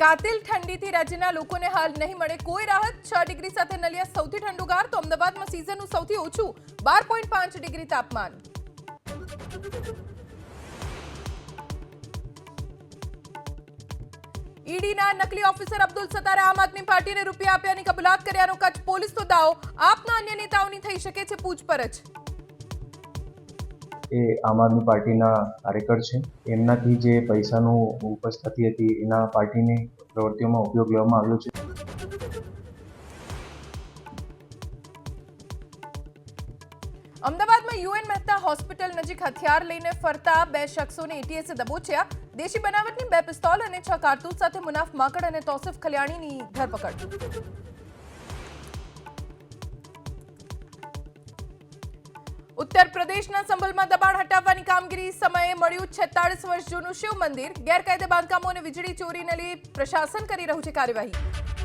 કાતિલ ઠંડીથી રાજ્યના લોકોને હાલ નહીં મળે કોઈ રાહત। 6 ડિગ્રી સાથે નલિયા સૌથી ઠંડુગાર તો અમદાવાદમાં સિઝનનું સૌથી ઓછું 12.5 ડિગ્રી તાપમાન। ઈડીના નકલી ઓફિસર અબ્દુલ સત્તારે આમ આદમી પાર્ટીને રૂપિયા આપ્યાની કબૂલાત કર્યાનો કચ્છ પોલીસનો દાવો। આપના અન્ય નેતાઓની થઈ શકે છે પૂછપરછ। એ આમ આદમી પાર્ટીના કાર્યકર છે। એમનાથી જે પૈસાનું ઉપજ થતી હતી એના પાર્ટીની પ્રવૃત્તિઓમાં ઉપયોગ લેવામાં આવ્યો છે। અમદાવાદમાં યુએન મહેતા હોસ્પિટલ નજીક હથિયાર લઈને ફરતા 2 શખ્સોને એટીએસે દબોચ્યા। દેશી બનાવટની 2 પિસ્તોલ અને 6 કારતૂસ સાથે મુનાફ માકડ અને તૌસિફ ખલિયાણીની ધરપકડ। ઉત્તર પ્રદેશના સંભલમાં દબાણ હટાવવાની કામગીરી સમયે મળ્યું 46 વર્ષ જૂનું શિવ મંદિર। ગેરકાયદે બાંધકામો અને વીજળી ચોરીને લઈ પ્રશાસન કરી રહ્યું છે કાર્યવાહી।